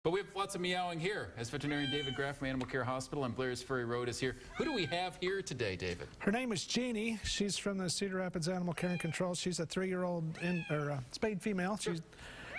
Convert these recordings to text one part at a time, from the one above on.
But we have lots of meowing here as veterinarian David Graff from Animal Care Hospital on Blair's Ferry Road is here. Who do we have here today, David? Her name is Jeannie. She's from the Cedar Rapids Animal Care and Control. She's a 3-year-old spayed female. Sure.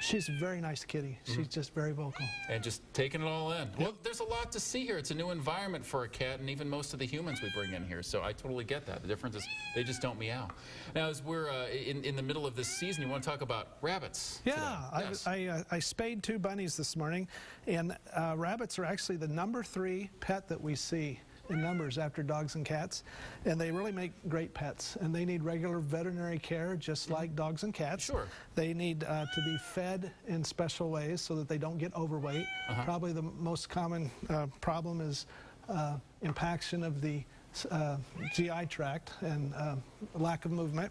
She's a very nice kitty. She's just very vocal. And just taking it all in. Well, there's a lot to see here. It's a new environment for a cat and even most of the humans we bring in here. So I totally get that. The difference is they just don't meow. Now, as we're in the middle of this season, you want to talk about rabbits. Yeah, yes. I spayed 2 bunnies this morning, and rabbits are actually the #3 pet that we see in numbers after dogs and cats, and they really make great pets, and they need regular veterinary care just like dogs and cats. Sure. They need to be fed in special ways so that they don't get overweight. Probably the most common problem is impaction of the GI tract and lack of movement,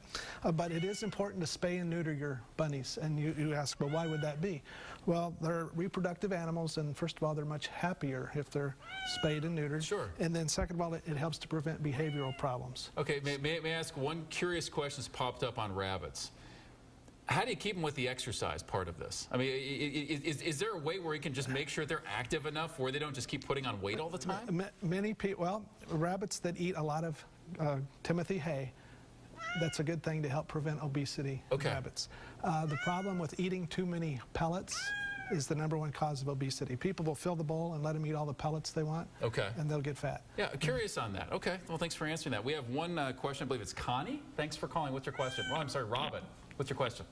but it is important to spay and neuter your bunnies. And you ask, well, why would that be? Well, they're reproductive animals, and first of all, they're much happier if they're spayed and neutered. Sure. And then second of all, it helps to prevent behavioral problems. Okay, may I ask one curious question that's popped up on rabbits? How do you keep them with the exercise part of this? I mean, is there a way where you can just make sure they're active enough where they don't just keep putting on weight all the time? Many people, well, rabbits that eat a lot of Timothy hay, that's a good thing to help prevent obesity in rabbits. The problem with eating too many pellets is the #1 cause of obesity. People will fill the bowl and let them eat all the pellets they want, and they'll get fat. Yeah, curious on that. Okay, well, thanks for answering that. We have one question. I believe it's Connie. Thanks for calling. What's your question? Oh, I'm sorry, Robin. What's your question?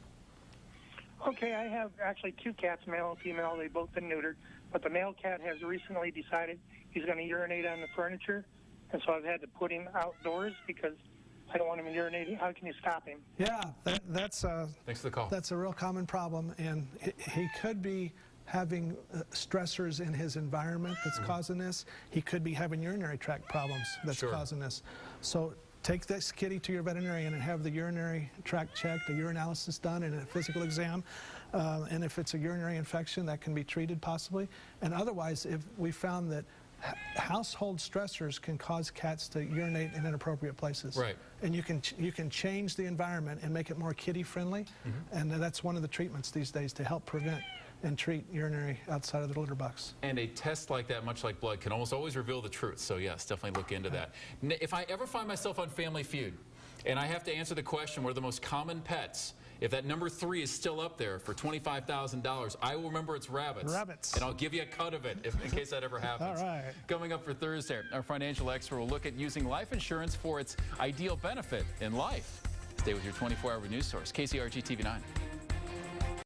Okay, I have actually 2 cats, male and female. They've both been neutered, but the male cat has recently decided he's going to urinate on the furniture, and so I've had to put him outdoors because I don't want him urinating. How can you stop him? Yeah, that's thanks for the call. That's a real common problem, and he could be having stressors in his environment that's causing this. He could be having urinary tract problems that's causing this. So take this kitty to your veterinarian and have the urinary tract checked, a urinalysis done, and a physical exam. And if it's a urinary infection, that can be treated possibly. And otherwise, if we found that household stressors can cause cats to urinate in inappropriate places. Right. And you can change the environment and make it more kitty friendly. And that's one of the treatments these days to help prevent and treat urinary outside of the litter box. And a test like that, much like blood, can almost always reveal the truth. So yes, definitely look into that. If I ever find myself on Family Feud and I have to answer the question, what are the most common pets? If that #3 is still up there for $25,000, I will remember it's rabbits. Rabbits. And I'll give you a cut of it in case that ever happens. All right. Coming up for Thursday, our financial expert will look at using life insurance for its ideal benefit in life. Stay with your 24-hour news source, KCRG-TV 9.